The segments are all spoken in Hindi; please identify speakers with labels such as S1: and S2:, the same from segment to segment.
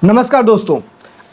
S1: नमस्कार दोस्तों।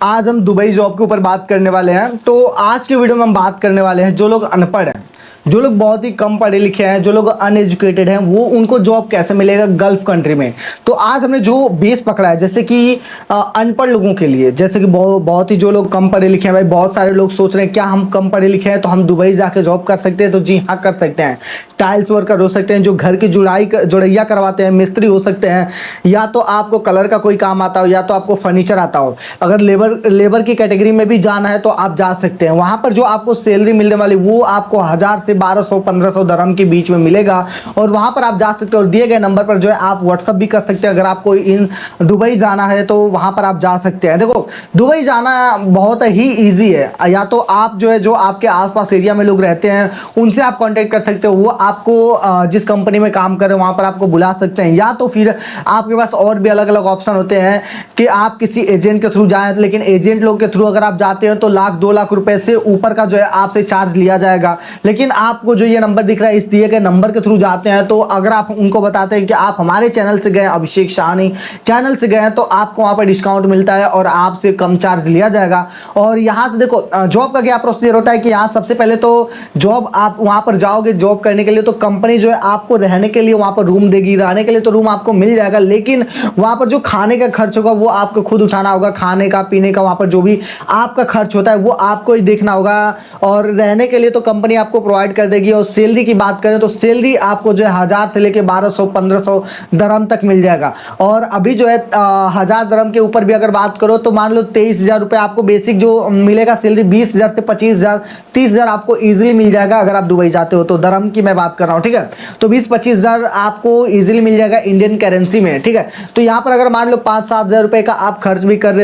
S1: आज हम दुबई जॉब के ऊपर बात करने वाले हैं। तो आज के वीडियो में हम बात करने वाले हैं जो लोग अनपढ़ हैं, जो लोग बहुत ही कम पढ़े लिखे हैं, जो लोग अनएजुकेटेड हैं, वो उनको जॉब कैसे मिलेगा गल्फ कंट्री में। तो आज हमने जो बेस पकड़ा है, जैसे कि अनपढ़ लोगों के लिए, जैसे कि बहुत ही जो लोग कम पढ़े लिखे हैं, भाई बहुत सारे लोग सोच रहे हैं क्या हम कम पढ़े लिखे हैं तो हम दुबई जाके जॉब कर सकते हैं। तो जी हाँ, कर सकते हैं। टाइल्स वर्कर हो सकते हैं, जो घर की जुड़ैया करवाते हैं, मिस्त्री हो सकते हैं, या तो आपको कलर का कोई काम आता हो, या तो आपको फर्नीचर आता हो। अगर लेबर की कैटेगरी में भी जाना है तो आप जा सकते हैं। वहां पर जो आपको सैलरी मिलने वाली वो आपको 1000 से 1200-1500 दरहम के बीच में मिलेगा। और वहां पर आप जा सकते हो, और दिए गए नंबर पर जो है आप व्हाट्सअप भी कर सकते हैं। अगर आपको इन दुबई जाना है तो वहां पर आप जा सकते हैं। देखो, दुबई जाना बहुत ही ईजी है। या तो आप जो है, जो आपके आसपास एरिया में लोग रहते हैं उनसे आप कांटेक्ट कर सकते हो, वो आपको जिस कंपनी में काम कर रहे हैं वहां पर आपको बुला सकते हैं। या तो फिर आपके पास और भी अलग अलग ऑप्शन होते हैं कि आप किसी एजेंट के थ्रू जाएं। लेकिन एजेंट लोग के थ्रू अगर आप जाते हैं तो 1,00,000-2,00,000 रुपए से ऊपर का जो है आपसे चार्ज लिया जाएगा। लेकिन आपको जो ये नंबर दिख रहा है, इस दिए गए नंबर के थ्रू जाते हैं, तो अगर आप उनको बताते हैं कि आप हमारे चैनल से गए, अभिषेक शाहनी चैनल से गए हैं, तो आपको वहां पर डिस्काउंट मिलता है और आपसे कम चार्ज लिया जाएगा। और यहाँ से देखो, जॉब का क्या प्रोसीजर होता है कि यहाँ सबसे पहले तो जॉब आप वहां पर जाओगे जॉब करने के लिए, तो कंपनी जो है आपको रहने के लिए वहां पर रूम देगी। रहने के लिए तो रूम आपको मिल जाएगा, लेकिन वहां पर जो खाने का खर्च होगा वो आपको खुद उठाना होगा। खाने का, पीने का, वहां पर जो भी आपका खर्च होता है वो आपको ही देखना होगा। और रहने के लिए तो कंपनी आपको प्रोवाइड कर देगी। और सैलरी की बात करें तो सैलरी आपको जो है 1000 से लेके 1200-1500 दरहम तक मिल जाएगा। और अभी जो है 1000 दरहम के ऊपर भी अगर बात करो तो मान लो 23,000 रुपए आपको बेसिक जो मिलेगा सैलरी। 20,000 से 25,000 30,000 आपको इजीली मिल जाएगा अगर आप दुबई जाते हो तो। दरहम की मैं बात कर रहा हूँ, ठीक है। तो 20-25,000 आपको इजीली मिल जाएगा इंडियन करेंसी में, ठीक है। तो यहाँ पर अगर मान लो 5-7 हजार रुपए का आप खर्च भी कर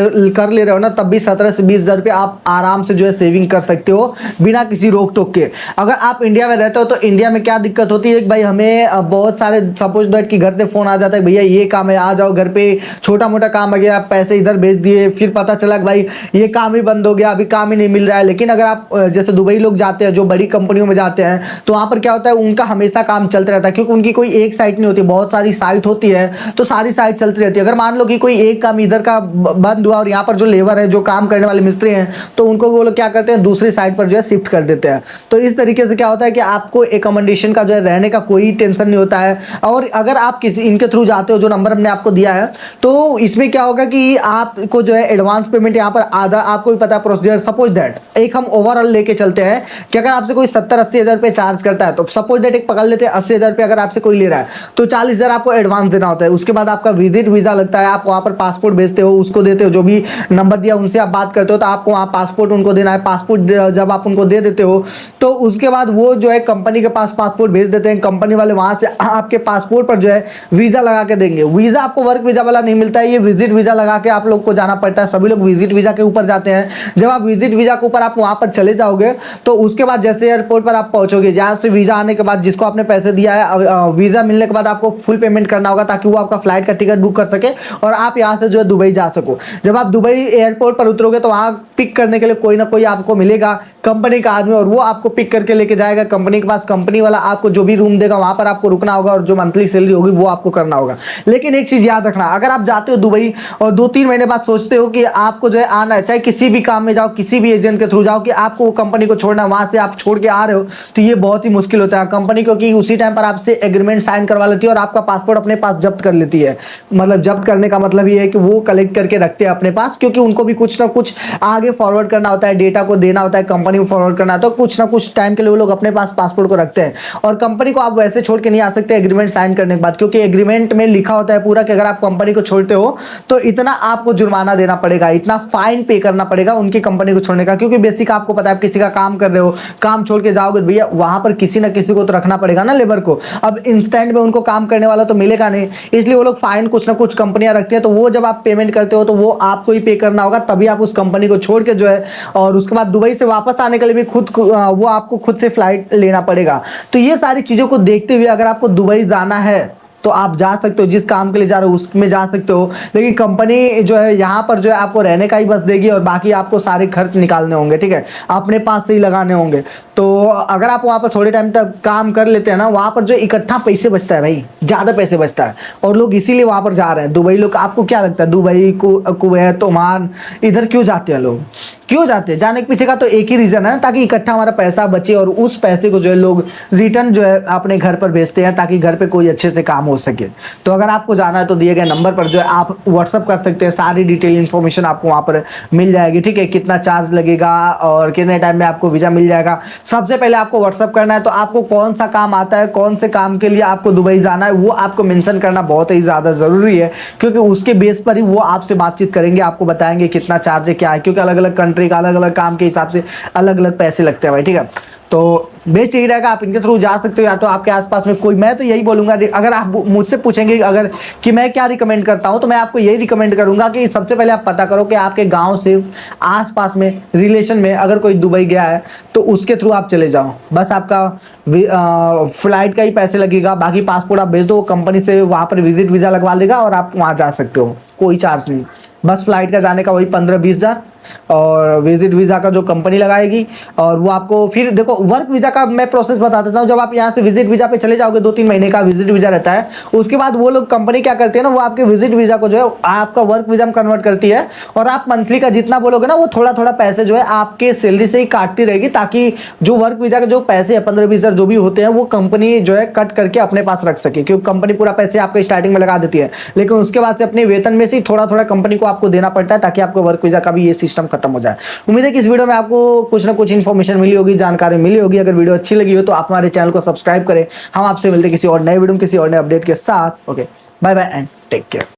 S1: ले रहे हो ना, तब भी 17 से 20,000 रुपए आप आराम से जो है सेविंग कर सकते हो बिना किसी रोक टोक के। अगर आप इंडिया में रहते हो तो इंडिया में क्या दिक्कत होती है कि भाई हमें बहुत सारे, सपोज दैट कि घर से फोन आ जाता है, भैया ये काम है, आ जाओ घर पे, छोटा मोटा काम आ गया, पैसे इधर भेज दिए, फिर पता चला कि भाई ये काम ही बंद हो गया, अभी काम ही नहीं मिल रहा है। लेकिन अगर आप जैसे दुबई लोग जाते हैं, जो बड़ी कंपनियों में जाते हैं, तो वहां पर क्या होता है, उनका हमेशा काम चलता रहता है, क्योंकि उनकी कोई एक साइट नहीं होती, बहुत सारी साइट होती है, तो सारी साइट चलती रहती है। अगर मान लो कि कोई एक काम इधर का बंद हुआ और यहाँ पर जो लेबर है, जो काम करने वाले मिस्त्री हैं, तो उनको वो लोग क्या करते हैं, दूसरी साइड पर जो है शिफ्ट कर देते हैं। तो इस तरीके से क्या होता है कि आपको एकोमोडेशन का जो है, रहने का कोई टेंशन नहीं होता है। और अगर आप किसी इनके थ्रू जाते हो, जो नंबर हमने आपको दिया है, तो इसमें क्या होगा कि आपको जो है एडवांस पेमेंट यहाँ पर आधा, आपको भी पता है प्रोसीजर। सपोज दैट एक हम ओवरऑल लेके चलते हैं कि अगर आपसे कोई 70-80 हजार रुपए चार्ज करता है, तो सपोज दैट एक पकड़ लेते हैं 80 हजार रुपए अगर आपसे कोई ले रहा है, तो 40,000 आपको एडवांस देना होता है। उसके बाद आपका विजिट वीजा लगता है, आप वहां पर पासपोर्ट भेजते हो, उसको देते हो, जो भी नंबर दिया उनसे आप बात करते हो, तो आपको वहां पासपोर्ट उनको देना है। पासपोर्ट जब आप उनको दे देते हो तो उसके बाद वो जो है कंपनी के पास पासपोर्ट भेज देते हैं। कंपनी वाले वहां से आपके पासपोर्ट पर जो है वीजा लगा के देंगे। वीजा आपको वर्क वीजा वाला नहीं मिलता है, ये विजिट वीजा लगा के आप लोग को जाना पड़ता है। सभी लोग विजिट वीजा के ऊपर जाते हैं। जब आप विजिट वीजा के ऊपर आप वहां पर चले जाओगे, तो उसके बाद जैसे एयरपोर्ट पर आप पहुंचोगे, जहां से वीजा आने के बाद जिसको आपने पैसे दिया है, वीजा मिलने के बाद आपको फुल पेमेंट करना होगा, ताकि वो आपका फ्लाइट का टिकट बुक कर सके और आप यहां से जो है दुबई जा सको। जब आप दुबई एयरपोर्ट पर उतरोगे तो वहां पिक करने के लिए कोई ना कोई आपको मिलेगा, कंपनी का आदमी, और वो आपको पिक करके लेके जाएगा कंपनी के पास। कंपनी वाला आपको जो भी रूम देगा वहां पर आपको रुकना होगा, और जो मंथली सैलरी होगी वो आपको करना होगा। लेकिन एक चीज याद रखना, अगर आप जाते हो दुबई और 2-3 महीने बाद सोचते हो कि आपको जो है आना है, चाहे किसी भी काम में जाओ, किसी भी एजेंट के थ्रू जाओ, कि आपको वो कंपनी को छोड़ना, वहां से आप छोड़ के आ रहे हो, तो ये बहुत ही मुश्किल होता है कंपनी, क्योंकि उसी टाइम पर आपसे एग्रीमेंट साइन करवा लेती है और आपका पासपोर्ट अपने पास जब्त कर लेती है। मतलब जब्त करने का मतलब ये है कि वो कलेक्ट करके रखते हैं अपने पास, क्योंकि उनको भी कुछ ना कुछ आगे फॉरवर्ड करना होता है, डेटा को देना होता है, कंपनी को फॉरवर्ड करना होता है। तो कुछ ना कुछ टाइम के लिए वो लोग अपने पास पासपोर्ट को रखते हैं। और कंपनी को आप वैसे छोड़ के नहीं आ सकते एग्रीमेंट साइन करने के बाद, क्योंकि एग्रीमेंट में लिखा होता है पूरा कि अगर आप कंपनी को छोड़ते हो तो इतना आपको जुर्माना देना पड़ेगा, इतना फाइन पे करना पड़ेगा उनकी कंपनी को छोड़ने का। क्योंकि बेसिक आपको पता है, किसी का काम कर रहे हो, काम छोड़ के जाओगे भैया, वहां पर किसी ना किसी को तो रखना पड़ेगा ना लेबर को। अब इंस्टेंट में उनको काम करने वाला तो मिलेगा नहीं, इसलिए वो लोग फाइन कुछ ना कुछ कंपनियां रखती हैं। तो वो जब आप पेमेंट करते हो तो वो आपको ही पे करना होगा, तभी आप उस कंपनी को छोड़ के जो है, और उसके बाद दुबई से वापस आने के लिए भी खुद वो आपको खुद से फ्लाइट लेना पड़ेगा। तो ये सारी चीजों को देखते हुए अगर आपको दुबई जाना है तो आप जा सकते हो, जिस काम के लिए जा रहे हो उसमें जा सकते हो। लेकिन कंपनी जो है यहाँ पर जो है आपको रहने का ही बस देगी और बाकी आपको सारे खर्च निकालने होंगे, ठीक है, अपने पास से ही लगाने होंगे। तो अगर आप वहाँ पर थोड़े टाइम तक काम कर लेते हैं ना, वहाँ पर जो इकट्ठा पैसे बचता है भाई, ज़्यादा पैसे बचता है, और लोग इसीलिए वहाँ पर जा रहे हैं। दुबई लोग, आपको क्या लगता है दुबई, कुवैत, ओमान, इधर क्यों जाते हैं लोग, क्यों जाते हैं? जाने के पीछे का तो एक ही रीज़न है, ताकि इकट्ठा हमारा पैसा बचे और उस पैसे को जो है लोग रिटर्न जो है अपने घर पर भेजते हैं, ताकि घर पे कोई अच्छे से काम हो सके। तो अगर आपको जाना है तो दिए गए नंबर पर जो है आप व्हाट्सअप कर सकते हैं, सारी डिटेल इन्फॉर्मेशन आपको वहाँ पर मिल जाएगी, ठीक है, कितना चार्ज लगेगा और कितने टाइम में आपको वीज़ा मिल जाएगा। सबसे पहले आपको व्हाट्सअप करना है, तो आपको कौन सा काम आता है, कौन से काम के लिए आपको दुबई जाना है, वो आपको मेंशन करना बहुत ही ज़्यादा ज़रूरी है, क्योंकि उसके बेस पर ही वो आपसे बातचीत करेंगे, आपको बताएंगे कितना चार्ज है, क्या है, क्योंकि अलग अलग कंट्री का अलग अलग काम के हिसाब से अलग अलग पैसे लगते हैं भाई, ठीक है। तो बेस्ट यही रहेगा, आप इनके थ्रू जा सकते हो, या तो आपके आसपास में कोई, मैं तो यही बोलूंगा, अगर आप मुझसे पूछेंगे अगर कि मैं क्या रिकमेंड करता हूं, तो मैं आपको यही रिकमेंड करूंगा कि सबसे पहले आप पता करो कि आपके गांव से आसपास में रिलेशन में अगर कोई दुबई गया है तो उसके थ्रू आप चले जाओ। बस आपका फ्लाइट का ही पैसे लगेगा, बाकी पासपोर्ट आप भेज दो, कंपनी से वहाँ पर विजिट वीज़ा लगवा लेगा और आप वहाँ जा सकते हो, कोई चार्ज नहीं। बस फ्लाइट का जाने का वही 15-20 हज़ार, और विजिट वीज़ा का जो कंपनी लगाएगी, और वो आपको फिर देखो वर्क वीज़ा का मैं प्रोसेस बता देता हूँ। जब आप यहाँ से विजिट वीज़ा पे चले जाओगे, 2-3 महीने का विजिट वीज़ा रहता है, उसके बाद वो लोग कंपनी क्या करती है ना, वो आपके विजिट वीज़ा को जो है आपका वर्क वीज़ा में कन्वर्ट करती है, और आप मंथली का जितना बोलोगे ना, वो थोड़ा थोड़ा पैसे जो है आपके सैलरी से ही काटती रहेगी, ताकि जो वर्क वीज़ा के जो पैसे है 15-20 हज़ार जो भी होते हैं, वो कंपनी जो है कट करके अपने पास रख सके, क्योंकि कंपनी पूरा पैसे आपके स्टार्टिंग में लगा देती है, लेकिन उसके बाद से अपने वेतन में से थोड़ा थोड़ा कंपनी को आपको देना पड़ता है, ताकि आपको वर्क वीज़ा का भी ये सिस्टम खत्म हो जाए। उम्मीद है कि इस वीडियो में आपको कुछ ना कुछ इन्फॉर्मेशन मिली होगी, जानकारी मिली होगी। अगर वीडियो अच्छी लगी हो तो आप हमारे चैनल को सब्सक्राइब करें। हम आपसे मिलते हैं किसी और नए वीडियो में किसी और नए अपडेट के साथ। Okay, bye bye and take care.